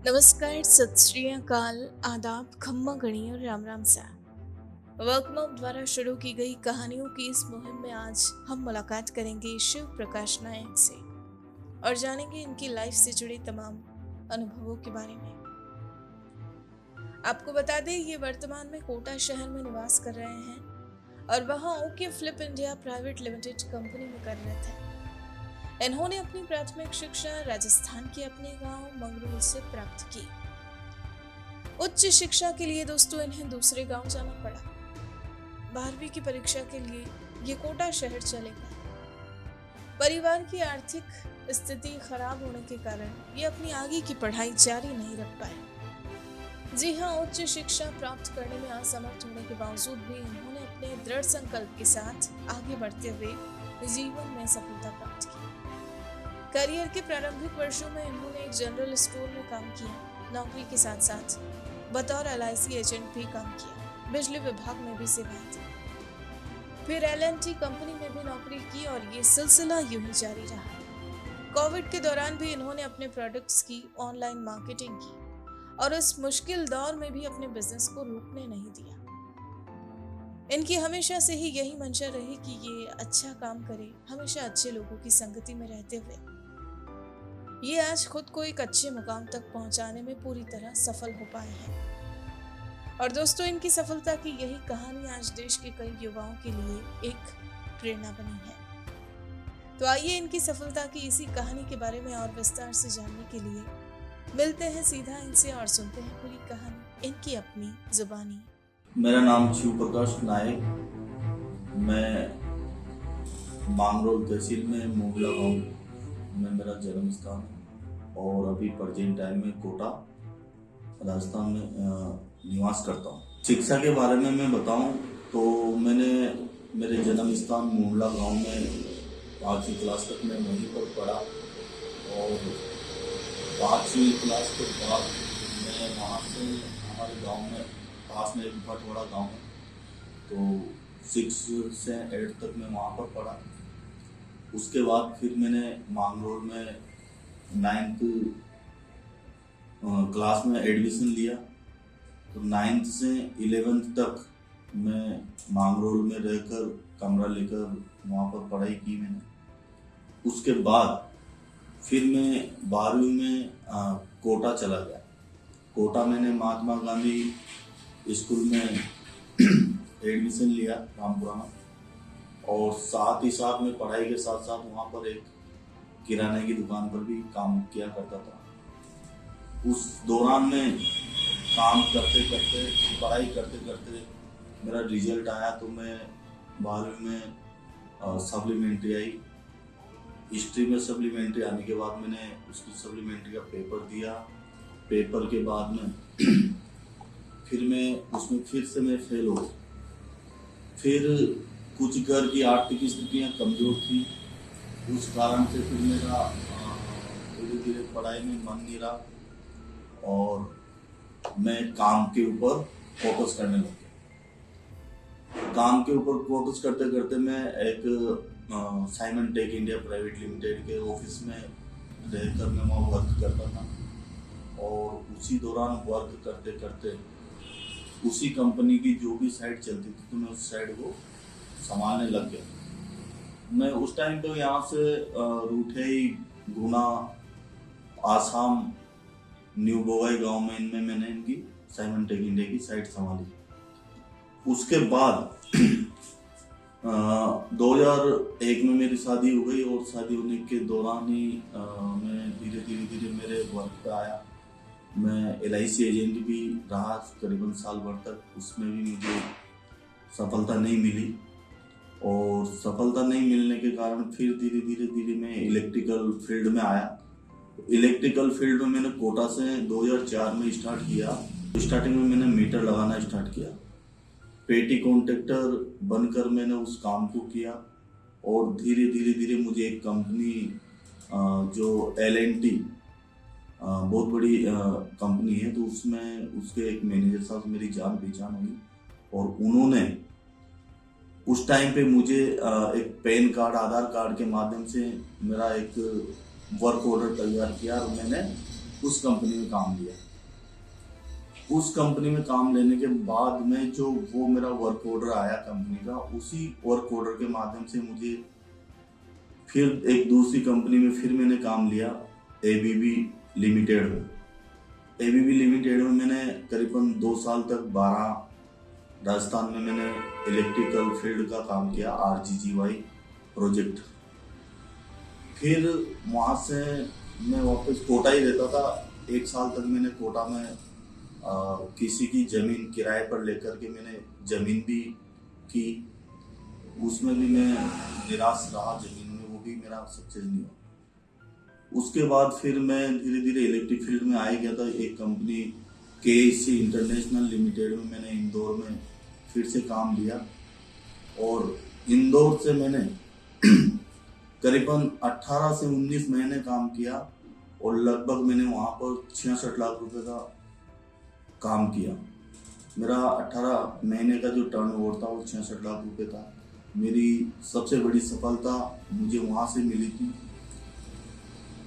नमस्कार, सत श्री अकाल, आदाब, खम्मा गणी और राम राम सा। वर्कमॉप द्वारा शुरू की गई कहानियों की इस मुहिम में आज हम मुलाकात करेंगे शिव प्रकाश नायक से और जानेंगे इनकी लाइफ से जुड़े तमाम अनुभवों के बारे में। आपको बता दें, ये वर्तमान में कोटा शहर में निवास कर रहे हैं और वहाँ okay flip India private limited company में कार्यरत है। इन्होंने अपनी प्राथमिक शिक्षा राजस्थान के अपने गांव मंगरूल से प्राप्त की। उच्च शिक्षा के लिए दोस्तों इन्हें दूसरे गांव जाना पड़ा। 12वीं की परीक्षा के लिए ये कोटा शहर चले गए। परिवार की आर्थिक स्थिति खराब होने के कारण ये अपनी आगे की पढ़ाई जारी नहीं रख पाए। जी हाँ, उच्च शिक्षा प्राप्त करने में असमर्थ होने के बावजूद भी इन्होंने अपने दृढ़ संकल्प के साथ आगे बढ़ते हुए जीवन में सफलता प्राप्त की। करियर के प्रारंभिक वर्षों में इन्होंने एक जनरल स्टोर में काम किया। नौकरी के साथ साथ बतौर LIC एजेंट भी काम किया। बिजली विभाग में भी सेवाएं दी। फिर LNT कंपनी में भी नौकरी की और ये सिलसिला यूं ही जारी रहा। कोविड के दौरान भी इन्होंने अपने प्रोडक्ट्स की ऑनलाइन मार्केटिंग की और इस मुश्किल दौर में भी अपने बिजनेस को रुकने नहीं दिया। इनकी हमेशा से ही यही मंशा रही कि ये अच्छा काम करे, हमेशा अच्छे लोगों की संगति में रहते हुए ये आज खुद को एक अच्छे मुकाम तक पहुंचाने में पूरी तरह सफल हो पाए हैं। और दोस्तों, इनकी सफलता की यही कहानी आज देश के कई युवाओं के लिए एक प्रेरणा बनी है। तो आइए इनकी सफलता की इसी कहानी के बारे में और विस्तार से जानने के लिए मिलते हैं सीधा इनसे और सुनते हैं पूरी कहानी इनकी अपनी जुबानी। मेरा नाम शिव प्रकाश नायक। मैं मांगरोल तहसील में मोगला गांव में मेरा जन्म स्थान है और अभी प्रेजेंट टाइम में कोटा राजस्थान में निवास करता हूँ। शिक्षा के बारे में मैं बताऊँ तो मैंने मेरे जन्म स्थान मोगला गांव में 5वीं क्लास तक मैं वहीं पर पढ़ा और 5वीं क्लास के बाद मैं वहाँ से हमारे गांव में पास में एक भटवाड़ा गांव है, तो 6 से 8 तक मैं वहाँ पर पढ़ा। उसके बाद फिर मैंने मांगरोल में 9th क्लास में एडमिशन लिया, तो 9th से 11th तक मैं मांगरोल में रहकर कमरा लेकर वहाँ पर पढ़ाई की मैंने। उसके बाद फिर मैं 12वीं में कोटा चला गया। कोटा मैंने महात्मा गांधी स्कूल में एडमिशन लिया रामपुरा में और साथ ही साथ में पढ़ाई के साथ साथ वहाँ पर एक किराने की दुकान पर भी काम किया करता था। उस दौरान में काम करते करते पढ़ाई करते करते मेरा रिजल्ट आया तो मैं 12वीं में सप्लीमेंट्री आई। हिस्ट्री में सप्लीमेंट्री आने के बाद मैंने उसकी सप्लीमेंट्री का पेपर दिया। पेपर के बाद में फिर मैं उसमें फिर से मैं फेल हो गया। फिर कुछ घर की आर्थिक स्थितियाँ कमज़ोर थी, उस कारण से फिर मेरा धीरे धीरे पढ़ाई में मन नहीं रहा और मैं काम के ऊपर फोकस करने लग गया। काम के ऊपर फोकस करते करते मैं एक Simon tech India private limited के ऑफिस में रहकर मैं वहाँ वर्क करता था और उसी दौरान वर्क करते करते उसी कंपनी की जो भी साइट चलती थी तो मैं उस साइट को संभालने लग गया। मैं उस टाइम पे यहाँ से रूठेई, गुना, आसाम, न्यू बोगाई गांव में इनमें मैंने इनकी साइमन टेक इंडिया की साइट संभाली। उसके बाद 2001 में मेरी शादी हो गई और शादी होने के दौरान ही मैं धीरे धीरे मेरे वर्क पे आया। मैं LIC एजेंट भी रहा करीबन साल भर तक, उसमें भी मुझे सफलता नहीं मिली और सफलता नहीं मिलने के कारण फिर धीरे धीरे मैं इलेक्ट्रिकल फील्ड में आया। इलेक्ट्रिकल फील्ड में मैंने कोटा से 2004 में स्टार्ट किया। स्टार्टिंग में मैंने मीटर लगाना स्टार्ट किया। पेटी कॉन्ट्रैक्टर बनकर मैंने उस काम को किया और धीरे धीरे मुझे एक कंपनी जो LNT बहुत बड़ी कंपनी है, तो उसमें उसके एक मैनेजर साहब से मेरी जान पहचान हुई और उन्होंने उस टाइम पे मुझे एक पैन कार्ड, आधार कार्ड के माध्यम से मेरा एक वर्क ऑर्डर तैयार किया और मैंने उस कंपनी में काम लिया। उस कंपनी में काम लेने के बाद में जो वो मेरा वर्क ऑर्डर आया कंपनी का, उसी वर्क ऑर्डर के माध्यम से मुझे फिर एक दूसरी कंपनी में फिर मैंने काम लिया, एबीबी लिमिटेड में। एबीबी लिमिटेड में मैंने करीबन 2 साल तक 12 राजस्थान में मैंने इलेक्ट्रिकल फील्ड का काम किया, RGGY प्रोजेक्ट। फिर वहाँ से मैं वापस कोटा ही रहता था। 1 साल तक मैंने कोटा में किसी की ज़मीन किराए पर लेकर के मैंने ज़मीन भी की। उसमें भी मैं निराश रहा ज़मीन में, वो भी मेरा सक्सेस नहीं हुआ। उसके बाद फिर मैं धीरे धीरे इलेक्ट्रिक फील्ड में आ गया था। एक कंपनी KEC इंटरनेशनल लिमिटेड में मैंने इंदौर में फिर से काम लिया, और इंदौर से मैंने करीबन 18 से 19 महीने काम किया, और लगभग मैंने वहाँ पर 66 लाख रुपए का काम किया। मेरा 18 महीने का जो टर्नओवर था वो 66 लाख रुपए था। मेरी सबसे बड़ी सफलता मुझे वहाँ से मिली थी।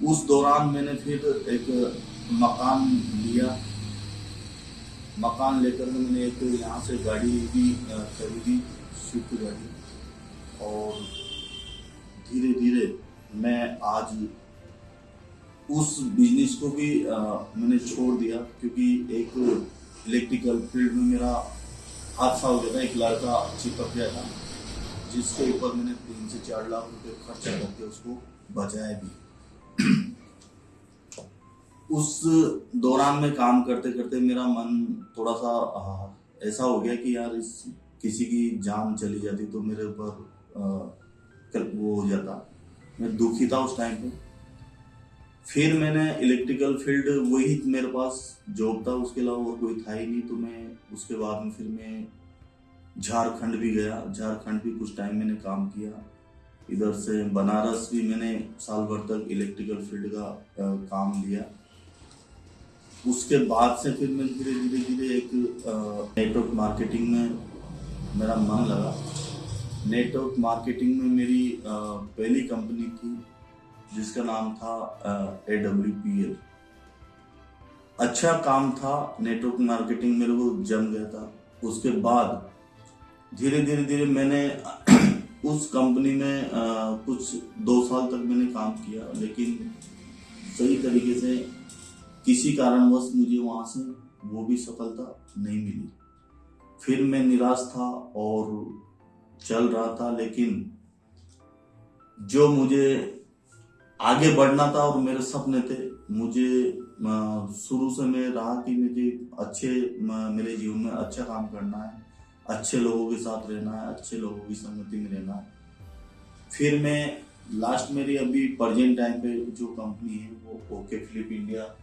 उस दौरान मैंने फिर एक मकान लिया। मकान लेकर के मैंने एक यहाँ से गाड़ी भी खरीदी, स्विफ्ट गाड़ी, और धीरे धीरे मैं आज उस बिजनेस को भी मैंने छोड़ दिया, क्योंकि एक इलेक्ट्रिकल फील्ड में मेरा हादसा हो गया था। एक लड़का चिपक गया था, जिसके ऊपर मैंने 3 से 4 लाख रुपए खर्चा करके उसको बचाया भी। उस दौरान में काम करते करते मेरा मन थोड़ा सा ऐसा हो गया कि यार इस किसी की जान चली जाती तो मेरे ऊपर वो हो जाता। मैं दुखी था उस टाइम पे। फिर मैंने इलेक्ट्रिकल फील्ड, वही मेरे पास जॉब था, उसके अलावा और कोई था ही नहीं। तो मैं उसके बाद में फिर मैं झारखंड भी गया। झारखंड भी कुछ टाइम मैंने काम किया। इधर से बनारस भी मैंने साल भर तक इलेक्ट्रिकल फील्ड का काम लिया। उसके बाद से फिर मैं धीरे धीरे एक नेटवर्क मार्केटिंग में मेरा मन लगा। नेटवर्क मार्केटिंग में मेरी पहली कंपनी थी, जिसका नाम था AWPL। अच्छा काम था, नेटवर्क मार्केटिंग मेरे को जम गया था। उसके बाद धीरे धीरे मैंने उस कंपनी में कुछ 2 साल तक मैंने काम किया, लेकिन सही तरीके से किसी कारणवश मुझे वहाँ से वो भी सफलता नहीं मिली। फिर मैं निराश था और चल रहा था, लेकिन जो मुझे आगे बढ़ना था और मेरे सपने थे, मुझे शुरू से मैं रहा कि मुझे मेरे जीवन में अच्छा काम करना है, अच्छे लोगों के साथ रहना है, अच्छे लोगों की संगति में रहना है। फिर मैं लास्ट मेरी अभी प्रेजेंट टाइम पे जो कंपनी है वो okay flip India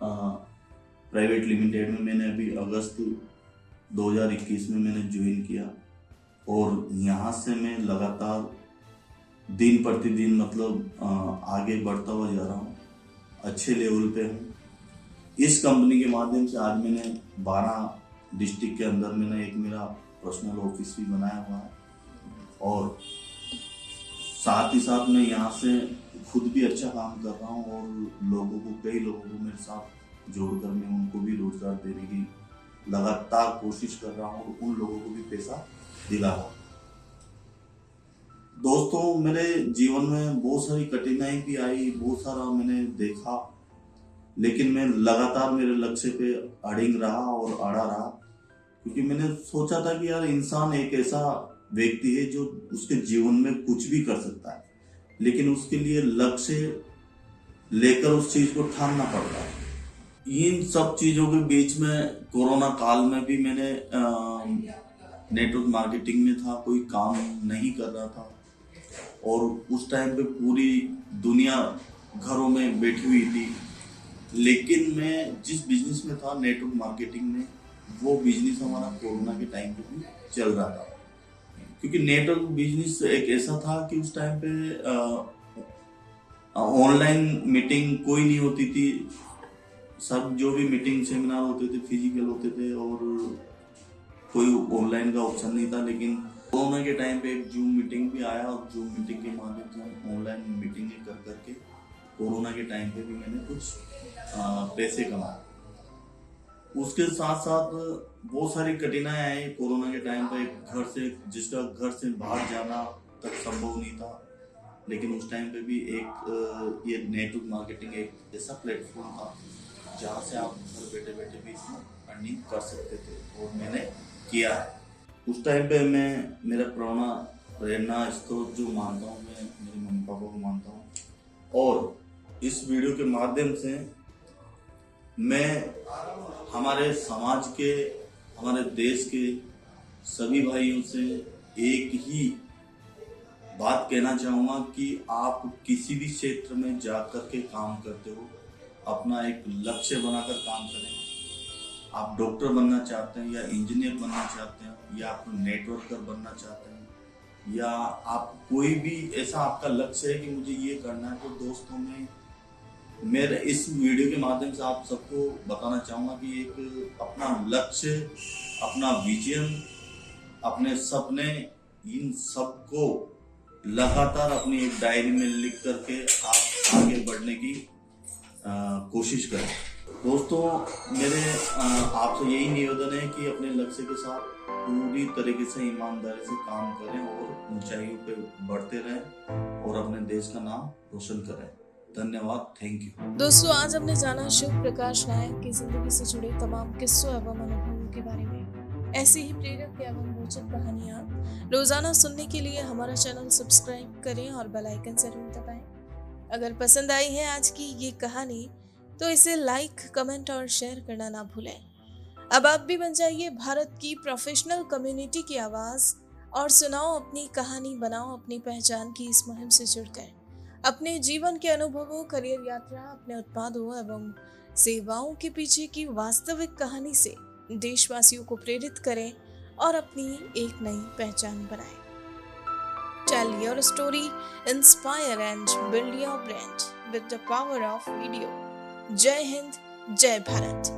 private limited में मैंने अभी अगस्त 2021 में मैंने ज्वाइन किया, और यहाँ से मैं लगातार दिन प्रतिदिन मतलब आगे बढ़ता हुआ जा रहा हूँ, अच्छे लेवल पे हूँ। इस कंपनी के माध्यम से आज मैंने 12 डिस्ट्रिक्ट के अंदर मैंने एक मेरा पर्सनल ऑफिस भी बनाया हुआ है, और साथ ही साथ मैं यहाँ से खुद भी अच्छा काम कर रहा हूँ, और कई लोगों को मेरे साथ जोड़कर मैं उनको भी रोजगार देने की लगातार कोशिश कर रहा हूँ, और उन लोगों को भी पैसा दिला रहा हूँ। दोस्तों, मेरे जीवन में बहुत सारी कठिनाई भी आई, बहुत सारा मैंने देखा, लेकिन मैं लगातार मेरे लक्ष्य पे अड़िग रहा और अड़ा रहा, क्योंकि मैंने सोचा था कि यार इंसान एक ऐसा व्यक्ति है जो उसके जीवन में कुछ भी कर सकता है, लेकिन उसके लिए लक्ष्य लेकर उस चीज को ठानना पड़ता है। इन सब चीजों के बीच में कोरोना काल में भी मैंने नेटवर्क मार्केटिंग में था, कोई काम नहीं कर रहा था, और उस टाइम पे पूरी दुनिया घरों में बैठी हुई थी। लेकिन मैं जिस बिजनेस में था नेटवर्क मार्केटिंग में, वो बिजनेस हमारा कोरोना के टाइम पे भी चल रहा था, क्योंकि नेटवर्क बिजनेस एक ऐसा था कि उस टाइम पे ऑनलाइन मीटिंग कोई नहीं होती थी। सब जो भी मीटिंग सेमिनार होते थे फिजिकल होते थे, और कोई ऑनलाइन का ऑप्शन नहीं था। लेकिन कोरोना के टाइम पे एक जूम मीटिंग भी आया, और जूम मीटिंग के माध्यम से हम ऑनलाइन मीटिंग कर करके कोरोना के टाइम पे भी मैंने कुछ पैसे कमाए। उसके साथ साथ बहुत सारी कठिनाइयाँ आई कोरोना के टाइम पे। घर से, जिसका घर से बाहर जाना तक संभव नहीं था, लेकिन उस टाइम पे भी एक ये नेटवर्क मार्केटिंग एक ऐसा प्लेटफॉर्म था जहाँ से आप घर बैठे बैठे भी इसमें अर्निंग कर सकते थे, और मैंने किया है। उस टाइम पे मैं मेरा प्रेरणा स्रोत जो मानता हूँ, मैं मेरे मम्मी पापा को मानता हूँ, और इस वीडियो के माध्यम से मैं हमारे समाज के, हमारे देश के सभी भाइयों से एक ही बात कहना चाहूँगा कि आप किसी भी क्षेत्र में जाकर के काम करते हो, अपना एक लक्ष्य बनाकर काम करें। आप डॉक्टर बनना चाहते हैं, या इंजीनियर बनना चाहते हैं, या आप नेटवर्कर बनना चाहते हैं, या आप कोई भी ऐसा आपका लक्ष्य है कि मुझे ये करना है, तो दोस्तों मेरे इस वीडियो के माध्यम से आप सबको बताना चाहूँगा कि एक अपना लक्ष्य, अपना विजन, अपने सपने, इन सबको लगातार अपनी एक डायरी में लिख करके आप आगे बढ़ने की कोशिश करें। दोस्तों मेरे आपसे यही निवेदन है कि अपने लक्ष्य के साथ पूरी तरीके से ईमानदारी से काम करें और ऊंचाइयों पे बढ़ते रहें और अपने देश का नाम रोशन करें। धन्यवाद, थैंक यू। दोस्तों आज हमने जाना शिव प्रकाश नायक की जिंदगी से जुड़े तमाम किस्सों एवं अनुभवों के बारे में। ऐसी ही प्रेरक एवं रोचक कहानियाँ रोजाना सुनने के लिए हमारा चैनल सब्सक्राइब करें और बेल आइकन जरूर दबाएं। अगर पसंद आई है आज की ये कहानी तो इसे लाइक, कमेंट और शेयर करना ना भूलें। अब आप भी बन जाइए भारत की प्रोफेशनल कम्युनिटी की आवाज और सुनाओ अपनी कहानी, बनाओ अपनी पहचान की इस मुहिम से जुड़कर अपने जीवन के अनुभवों, करियर यात्रा, अपने उत्पादों एवं सेवाओं के पीछे की वास्तविक कहानी से देशवासियों को प्रेरित करें और अपनी एक नई पहचान बनाएं। Tell your story, inspire and build your brand with the power of video. जय हिंद, जय भारत।